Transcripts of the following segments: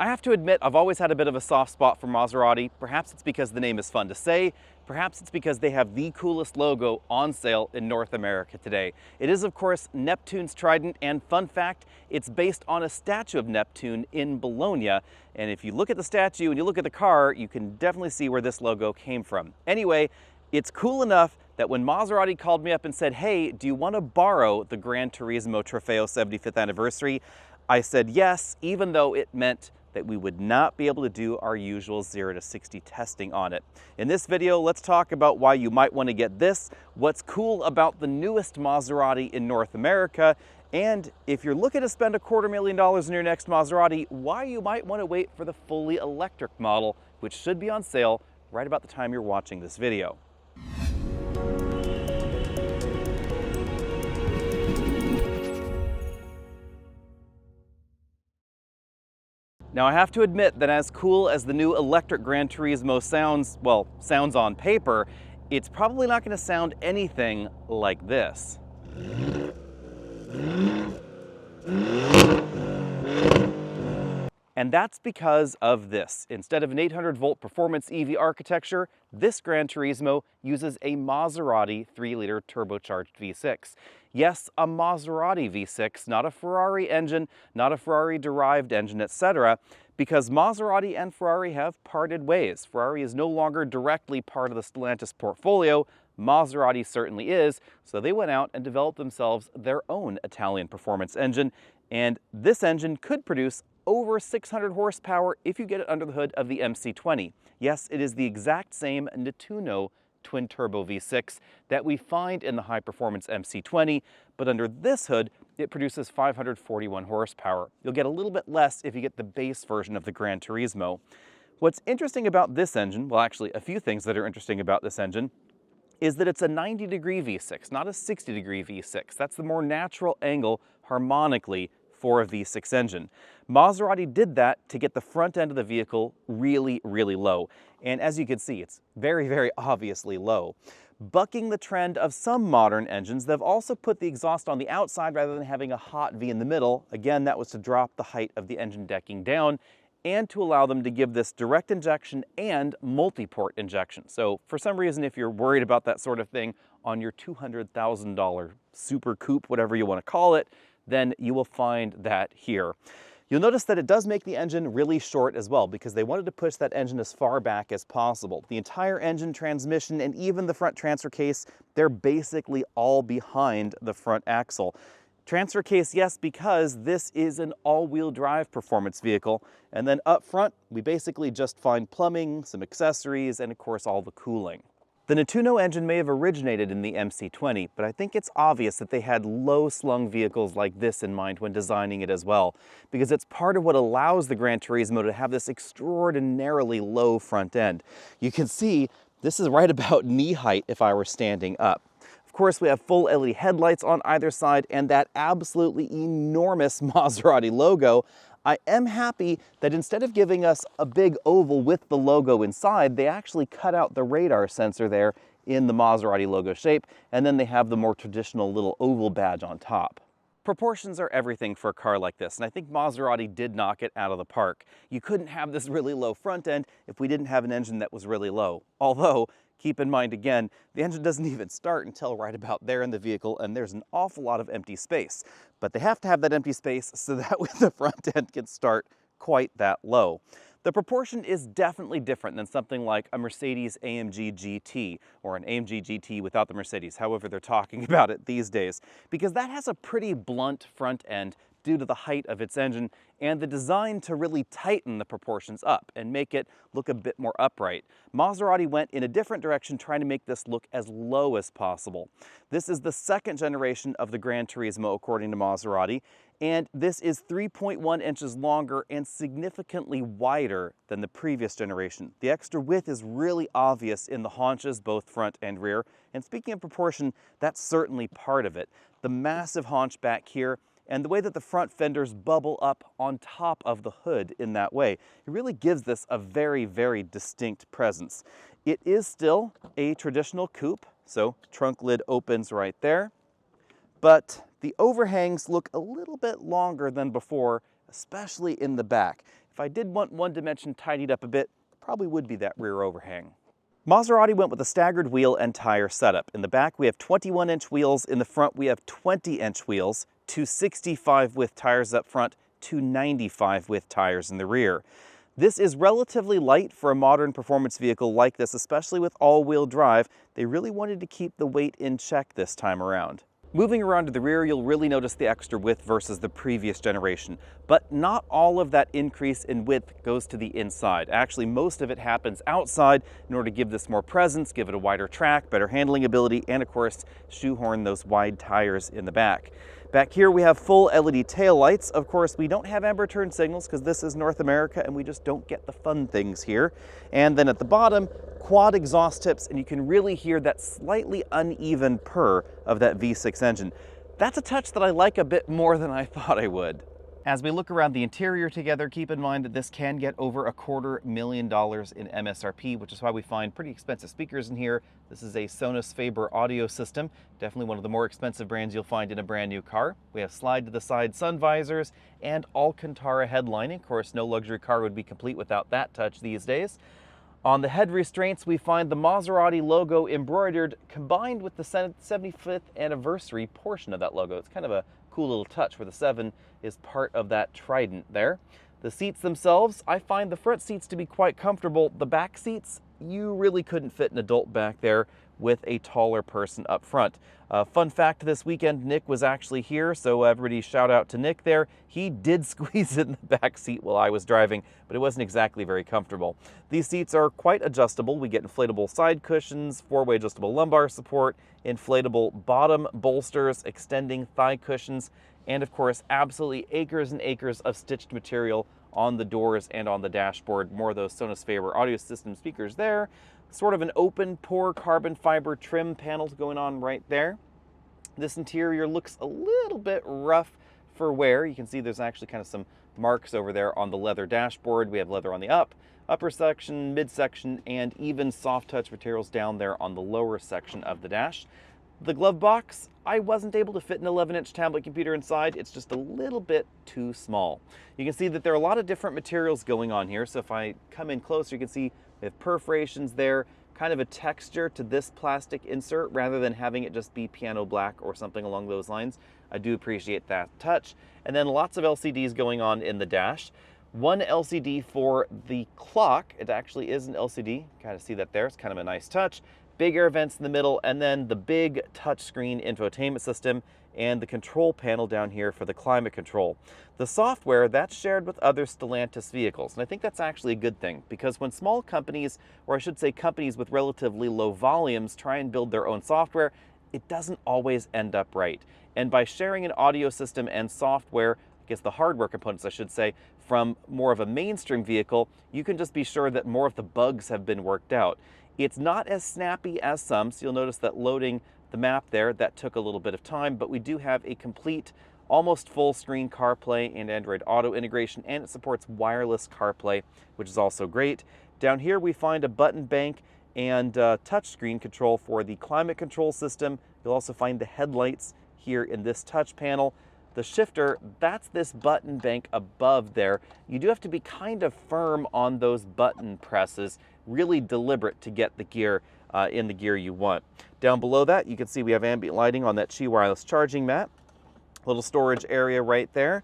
I have to admit, I've always had a bit of a soft spot for Maserati. Perhaps it's because the name is fun to say. Perhaps it's because they have the coolest logo on sale in North America today. It is, of course, Neptune's trident, and fun fact, it's based on a statue of Neptune in Bologna. And if you look at the statue and you look at the car, you can definitely see where this logo came from. Anyway, it's cool enough that when Maserati called me up and said, hey, do you want to borrow the GranTurismo Trofeo 75th anniversary? I said yes, even though it meant that we would not be able to do our usual 0 to 60 testing on it. In this video, let's talk about why you might want to get this, what's cool about the newest Maserati in North America, and if you're looking to spend $250,000 on your next Maserati, why you might want to wait for the fully electric model, which should be on sale right about the time you're watching this video. Now I have to admit that as cool as the new electric GranTurismo sounds, well, sounds on paper, it's probably not going to sound anything like this. And that's because of this. Instead of an 800-volt performance EV architecture, this GranTurismo uses a Maserati 3-liter turbocharged V6. Yes, a Maserati V6, not a Ferrari engine, not a Ferrari-derived engine, etc., because Maserati and Ferrari have parted ways. Ferrari is no longer directly part of the Stellantis portfolio. Maserati certainly is, so they went out and developed themselves their own Italian performance engine, and this engine could produce over 600 horsepower if you get it under the hood of the MC20. Yes, it is the exact same Nettuno twin-turbo V6 that we find in the high-performance MC20, but under this hood, it produces 541 horsepower. You'll get a little bit less if you get the base version of the GranTurismo. What's interesting about this engine, well, actually, a few things that are interesting about this engine, is that it's a 90-degree V6, not a 60-degree V6. That's the more natural angle harmonically for a V6 engine. Maserati did that to get the front end of the vehicle really, really low. And as you can see, it's very, very obviously low. Bucking the trend of some modern engines, they've also put the exhaust on the outside rather than having a hot V in the middle. Again, that was to drop the height of the engine decking down and to allow them to give this direct injection and multi-port injection. So for some reason, if you're worried about that sort of thing on your $200,000 super coupe, whatever you want to call it, then you will find that here. You'll notice that it does make the engine really short as well, because they wanted to push that engine as far back as possible. The entire engine, transmission, and even the front transfer case, they're basically all behind the front axle. Transfer case, yes, because this is an all-wheel drive performance vehicle. And then up front, we basically just find plumbing, some accessories, and of course all the cooling. The Nettuno engine may have originated in the MC20, but I think it's obvious that they had low-slung vehicles like this in mind when designing it as well, because it's part of what allows the GranTurismo to have this extraordinarily low front end. You can see this is right about knee height if I were standing up. Of course, we have full LED headlights on either side and that absolutely enormous Maserati logo. I am happy that instead of giving us a big oval with the logo inside, they actually cut out the radar sensor there in the Maserati logo shape, and then they have the more traditional little oval badge on top. Proportions are everything for a car like this, and I think Maserati did knock it out of the park. You couldn't have this really low front end if we didn't have an engine that was really low. Although, keep in mind again, the engine doesn't even start until right about there in the vehicle, and there's an awful lot of empty space. But they have to have that empty space so that way the front end can start quite that low. The proportion is definitely different than something like a Mercedes AMG GT or an AMG GT without the Mercedes, however they're talking about it these days, because that has a pretty blunt front end due to the height of its engine and the design to really tighten the proportions up and make it look a bit more upright. Maserati went in a different direction, trying to make this look as low as possible. This is the second generation of the GranTurismo according to Maserati, and this is 3.1 inches longer and significantly wider than the previous generation. The extra width is really obvious in the haunches, both front and rear, and speaking of proportion, that's certainly part of it. The massive haunch back here and the way that the front fenders bubble up on top of the hood in that way, it really gives this a very, very distinct presence. It is still a traditional coupe, so trunk lid opens right there, but the overhangs look a little bit longer than before, especially in the back. If I did want one dimension tidied up a bit, probably would be that rear overhang. Maserati went with a staggered wheel and tire setup. In the back we have 21-inch wheels, in the front we have 20-inch wheels, 265 width tires up front, 295 width tires in the rear. This is relatively light for a modern performance vehicle like this, especially with all-wheel drive. They really wanted to keep the weight in check this time around. Moving around to the rear, you'll really notice the extra width versus the previous generation, but not all of that increase in width goes to the inside. Actually, most of it happens outside in order to give this more presence, give it a wider track, better handling ability, and of course, shoehorn those wide tires in the back. Back here we have full LED taillights. Of course, we don't have amber turn signals because this is North America and we just don't get the fun things here. And then at the bottom, quad exhaust tips, and you can really hear that slightly uneven purr of that V6 engine. That's a touch that I like a bit more than I thought I would. As we look around the interior together, keep in mind that this can get over $250,000 in MSRP, which is why we find pretty expensive speakers in here. This is a Sonos Faber audio system, definitely one of the more expensive brands you'll find in a brand new car. We have slide-to-the-side sun visors and Alcantara headlining. Of course, no luxury car would be complete without that touch these days. On the head restraints, we find the Maserati logo embroidered, combined with the 75th anniversary portion of that logo. It's kind of a cool little touch where the 7 is part of that trident there. The seats themselves, I find the front seats to be quite comfortable. The back seats, you really couldn't fit an adult back there with a taller person up front. Fun fact this weekend, Nick was actually here, so everybody shout out to Nick there. He did squeeze in the back seat while I was driving, but it wasn't exactly very comfortable. These seats are quite adjustable. We get inflatable side cushions, 4-way adjustable lumbar support, inflatable bottom bolsters, extending thigh cushions, and of course, absolutely acres and acres of stitched material on the doors and on the dashboard. More of those Sonos Faber audio system speakers there. Sort of an open pore carbon fiber trim panels going on right there. This interior looks a little bit rough for wear. You can see there's actually kind of some marks over there on the leather dashboard. We have leather on the upper section, midsection, and even soft touch materials down there on the lower section of the dash. The glove box, I wasn't able to fit an 11-inch tablet computer inside. It's just a little bit too small. You can see that there are a lot of different materials going on here. So if I come in closer, you can see we have perforations there, kind of a texture to this plastic insert rather than having it just be piano black or something along those lines. I do appreciate that touch. And then lots of LCDs going on in the dash. One LCD for the clock. It actually is an LCD. Kind of see that there. It's kind of a nice touch. Big air vents in the middle, and then the big touchscreen infotainment system and the control panel down here for the climate control. The software, that's shared with other Stellantis vehicles, and I think that's actually a good thing, because when small companies, or I should say companies with relatively low volumes, try and build their own software, it doesn't always end up right. And by sharing an audio system and software, I guess the hardware components I should say, from more of a mainstream vehicle, you can just be sure that more of the bugs have been worked out. It's not as snappy as some, so you'll notice that loading the map there, that took a little bit of time, but we do have a complete, almost full screen CarPlay and Android Auto integration, and it supports wireless CarPlay, which is also great. Down here we find a button bank and touchscreen control for the climate control system. You'll also find the headlights here in this touch panel. The shifter, that's this button bank above there. You do have to be kind of firm on those button presses, really deliberate to get the gear in the gear you want. Down below that, you can see we have ambient lighting on that Qi wireless charging mat. Little storage area right there.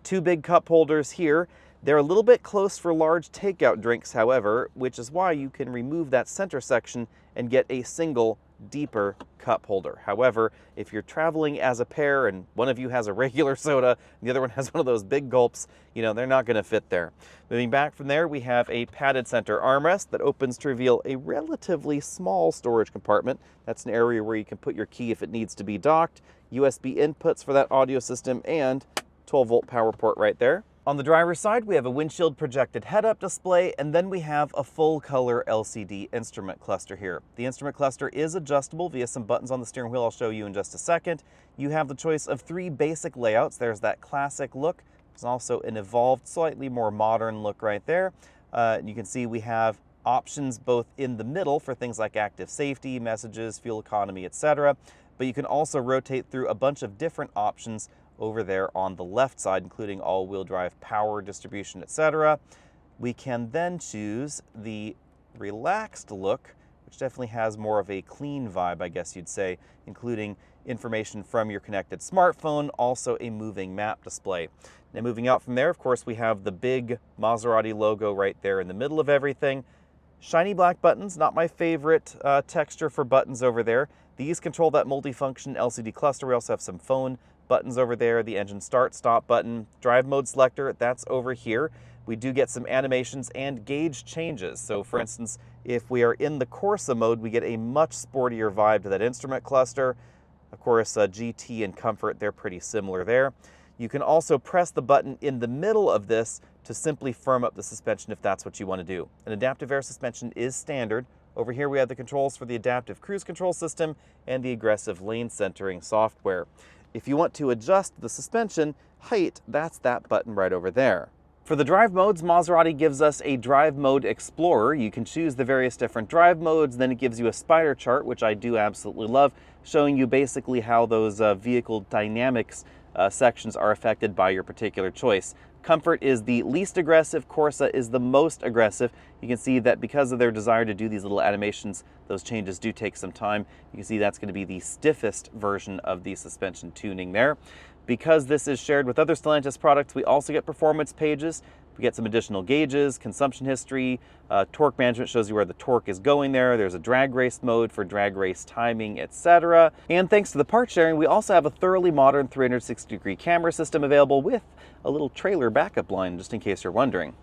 2 big cup holders here. They're a little bit close for large takeout drinks, however, which is why you can remove that center section and get a single deeper cup holder. However, if you're traveling as a pair and one of you has a regular soda and the other one has one of those big gulps, you know, they're not going to fit there. Moving back from there, we have a padded center armrest that opens to reveal a relatively small storage compartment. That's an area where you can put your key if it needs to be docked, USB inputs for that audio system, and 12-volt power port right there. On the driver's side, we have a windshield projected head-up display, and then we have a full-color LCD instrument cluster here. The instrument cluster is adjustable via some buttons on the steering wheel I'll show you in just a second. You have the choice of 3 basic layouts. There's that classic look. There's also an evolved, slightly more modern look right there. You can see we have options both in the middle for things like active safety, messages, fuel economy, etc. But you can also rotate through a bunch of different options over there on the left side, including all-wheel drive power distribution, etc. We can then choose the relaxed look, which definitely has more of a clean vibe, I guess you'd say, including information from your connected smartphone, also a moving map display. Now moving out from there, of course, we have the big Maserati logo right there in the middle of everything. Shiny black buttons, not my favorite texture for buttons over there. These control that multifunction LCD cluster. We also have some phone buttons over there, the engine start stop button, drive mode selector, that's over here. We do get some animations and gauge changes. So for instance, if we are in the Corsa mode, we get a much sportier vibe to that instrument cluster. Of course, GT and Comfort, they're pretty similar there. You can also press the button in the middle of this to simply firm up the suspension if that's what you want to do. An adaptive air suspension is standard. Over here we have the controls for the adaptive cruise control system and the aggressive lane centering software. If you want to adjust the suspension height, that's that button right over there. For the drive modes, Maserati gives us a drive mode explorer. You can choose the various different drive modes, then it gives you a spider chart, which I do absolutely love, showing you basically how those vehicle dynamics sections are affected by your particular choice. Comfort is the least aggressive, Corsa is the most aggressive. You can see that because of their desire to do these little animations, those changes do take some time. You can see that's going to be the stiffest version of the suspension tuning there. Because this is shared with other Stellantis products, we also get performance pages. We get some additional gauges, consumption history, torque management shows you where the torque is going there. There's a drag race mode for drag race timing, etc. And thanks to the part sharing, we also have a thoroughly modern 360-degree camera system available with a little trailer backup line, just in case you're wondering.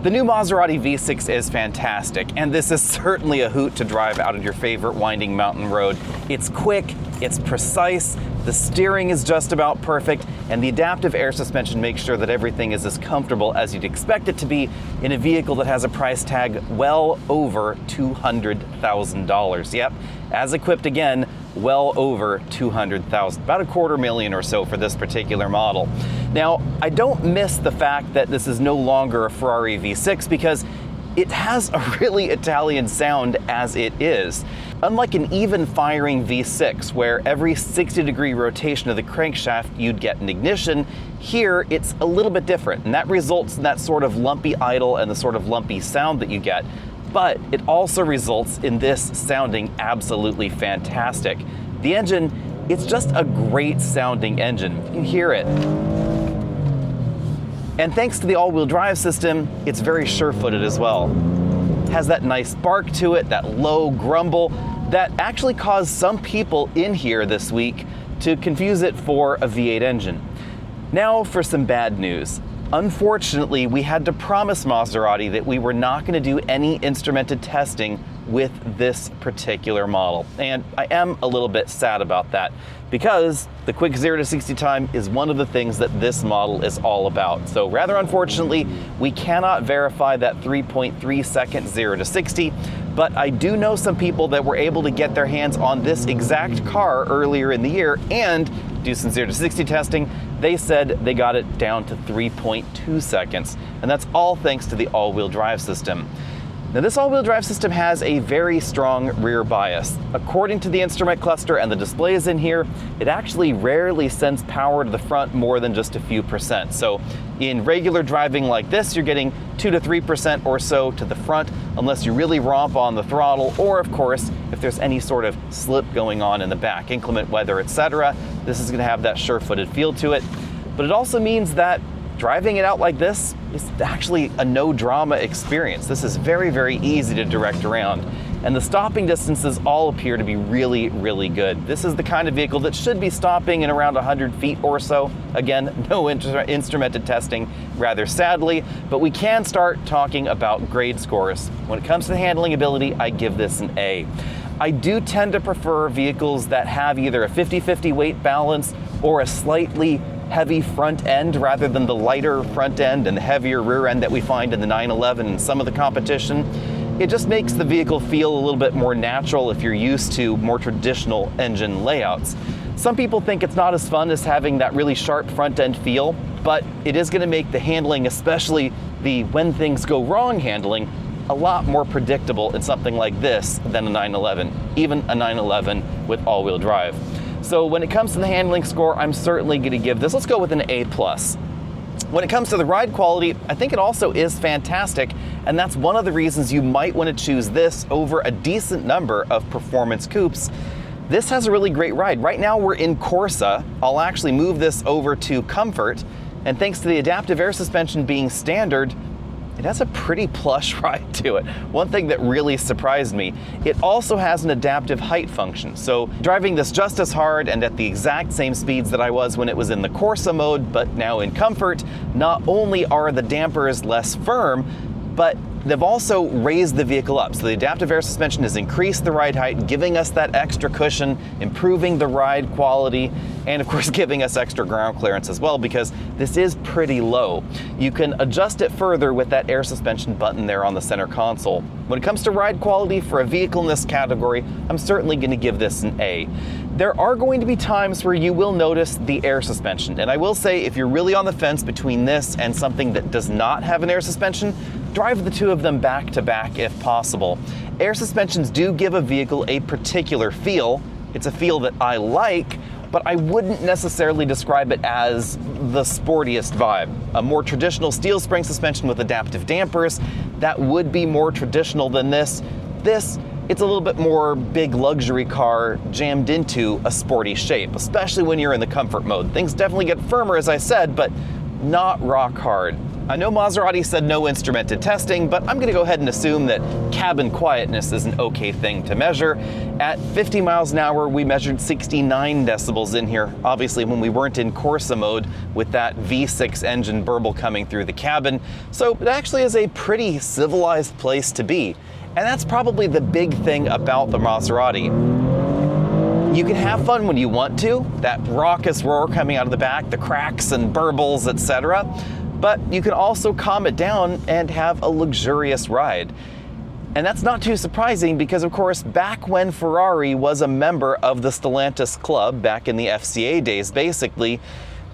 The new Maserati V6 is fantastic, and this is certainly a hoot to drive out of your favorite winding mountain road. It's quick, it's precise, the steering is just about perfect, and the adaptive air suspension makes sure that everything is as comfortable as you'd expect it to be in a vehicle that has a price tag well over $200,000. Yep, as equipped again, well over $200,000, about $250,000 or so for this particular model. Now, I don't miss the fact that this is no longer a Ferrari V6 because it has a really Italian sound as it is. Unlike an even firing V6, where every 60-degree rotation of the crankshaft you'd get an ignition, here it's a little bit different, and that results in that sort of lumpy idle and the sort of lumpy sound that you get. But it also results in this sounding absolutely fantastic. The engine, it's just a great sounding engine. You can hear it. And thanks to the all-wheel drive system, it's very sure-footed as well. It has that nice bark to it, that low grumble, that actually caused some people in here this week to confuse it for a V8 engine. Now for some bad news. Unfortunately, we had to promise Maserati that we were not going to do any instrumented testing with this particular model. And I am a little bit sad about that because the quick 0 to 60 time is one of the things that this model is all about. So rather unfortunately, we cannot verify that 3.3 second 0 to 60, but I do know some people that were able to get their hands on this exact car earlier in the year and do some 0 to 60 testing. They said they got it down to 3.2 seconds, and that's all thanks to the all-wheel drive system. Now this all-wheel drive system has a very strong rear bias. According to the instrument cluster and the displays in here, it actually rarely sends power to the front more than just a few percent. So in regular driving like this, you're getting 2 to 3% or so to the front, unless you really romp on the throttle, or of course, if there's any sort of slip going on in the back, inclement weather, etc. This is gonna have that sure-footed feel to it. But it also means that driving it out like this is actually a no drama experience. This is very, very easy to direct around. And the stopping distances all appear to be really, really good. This is the kind of vehicle that should be stopping in around 100 feet or so. Again, no instrumented testing, rather sadly, but we can start talking about grade scores. When it comes to handling ability, I give this an A. I do tend to prefer vehicles that have either a 50-50 weight balance or a slightly heavy front end rather than the lighter front end and the heavier rear end that we find in the 911 and some of the competition. It just makes the vehicle feel a little bit more natural if you're used to more traditional engine layouts. Some people think it's not as fun as having that really sharp front end feel, but it is going to make the handling, especially the when things go wrong handling, a lot more predictable in something like this than a 911, even a 911 with all-wheel drive. So when it comes to the handling score, I'm certainly going to give this, let's go with an A+. When it comes to the ride quality, I think it also is fantastic, and that's one of the reasons you might want to choose this over a decent number of performance coupes. This has a really great ride. Right now we're in Corsa. I'll actually move this over to Comfort, and thanks to the adaptive air suspension being standard, it has a pretty plush ride to it. One thing that really surprised me, it also has an adaptive height function. So driving this just as hard and at the exact same speeds that I was when it was in the Corsa mode, but now in Comfort, not only are the dampers less firm, but they've also raised the vehicle up. So the adaptive air suspension has increased the ride height, giving us that extra cushion, improving the ride quality, and of course giving us extra ground clearance as well, because this is pretty low. You can adjust it further with that air suspension button there on the center console. When it comes to ride quality for a vehicle in this category, I'm certainly going to give this an A. There are going to be times where you will notice the air suspension, and I will say if you're really on the fence between this and something that does not have an air suspension, drive the two of them back to back if possible. Air suspensions do give a vehicle a particular feel. It's a feel that I like, but I wouldn't necessarily describe it as the sportiest vibe. A more traditional steel spring suspension with adaptive dampers, that would be more traditional than this. It's a little bit more big luxury car jammed into a sporty shape, especially when you're in the Comfort mode. Things definitely get firmer, as I said, but not rock hard. I know Maserati said no instrumented testing, but I'm going to go ahead and assume that cabin quietness is an okay thing to measure. At 50 miles an hour, we measured 69 decibels in here, obviously when we weren't in Corsa mode with that V6 engine burble coming through the cabin. So it actually is a pretty civilized place to be. And that's probably the big thing about the Maserati. You can have fun when you want to, that raucous roar coming out of the back, the cracks and burbles, etc. But you can also calm it down and have a luxurious ride. And that's not too surprising because, of course, back when Ferrari was a member of the Stellantis club, back in the FCA days, basically,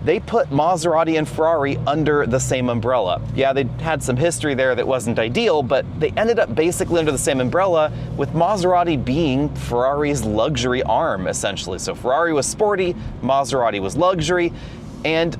they put Maserati and Ferrari under the same umbrella. Yeah, they had some history there that wasn't ideal, but they ended up basically under the same umbrella, with Maserati being Ferrari's luxury arm, essentially. So Ferrari was sporty, Maserati was luxury, and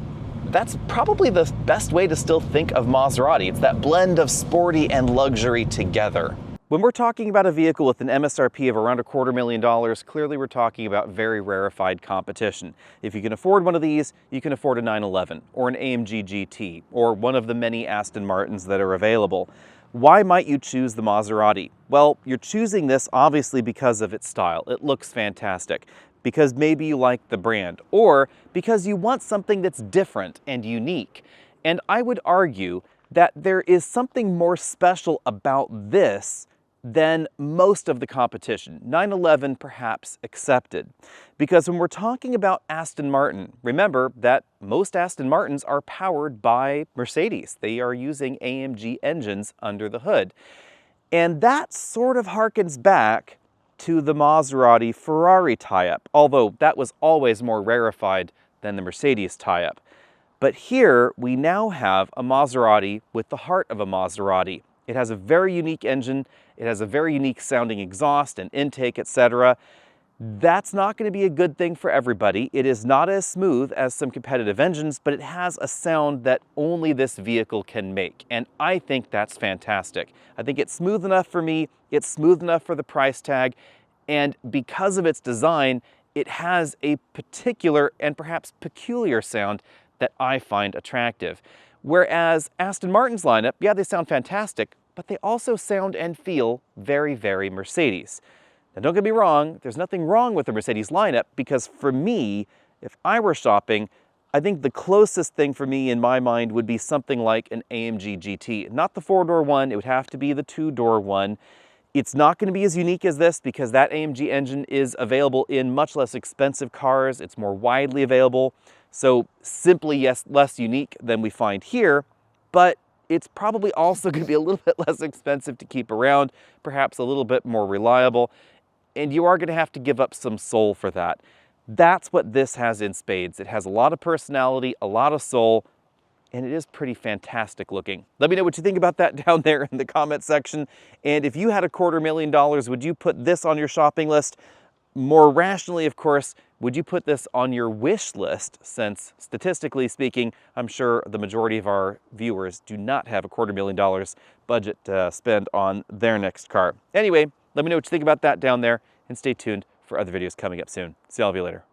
that's probably the best way to still think of Maserati. It's that blend of sporty and luxury together. When we're talking about a vehicle with an MSRP of around $250,000, clearly we're talking about very rarefied competition. If you can afford one of these, you can afford a 911 or an AMG GT or one of the many Aston Martins that are available. Why might you choose the Maserati? Well, you're choosing this obviously because of its style. It looks fantastic. Because maybe you like the brand, or because you want something that's different and unique. And I would argue that there is something more special about this than most of the competition, 911 perhaps accepted. Because when we're talking about Aston Martin, remember that most Aston Martins are powered by Mercedes. They are using AMG engines under the hood. And that sort of harkens back to the Maserati-Ferrari tie-up, although that was always more rarefied than the Mercedes tie-up. But here we now have a Maserati with the heart of a Maserati. It has a very unique engine, it has a very unique sounding exhaust and intake, etc. That's not going to be a good thing for everybody. It is not as smooth as some competitive engines, but it has a sound that only this vehicle can make. And I think that's fantastic. I think it's smooth enough for me, it's smooth enough for the price tag, and because of its design, it has a particular and perhaps peculiar sound that I find attractive. Whereas Aston Martin's lineup, yeah, they sound fantastic, but they also sound and feel very, very Mercedes. Now, don't get me wrong, there's nothing wrong with the Mercedes lineup, because for me, if I were shopping, I think the closest thing for me in my mind would be something like an AMG GT. Not the four-door one, it would have to be the two-door one. It's not going to be as unique as this because that AMG engine is available in much less expensive cars. It's more widely available. So simply, yes, less unique than we find here, but it's probably also going to be a little bit less expensive to keep around, perhaps a little bit more reliable, and you are going to have to give up some soul for that. That's what this has in spades. It has a lot of personality, a lot of soul, and it is pretty fantastic looking. Let me know what you think about that down there in the comment section. And if you had $250,000, would you put this on your shopping list? More rationally, of course, would you put this on your wish list, since statistically speaking, I'm sure the majority of our viewers do not have $250,000 budget to spend on their next car. Anyway, let me know what you think about that down there, and stay tuned for other videos coming up soon. See all of you later.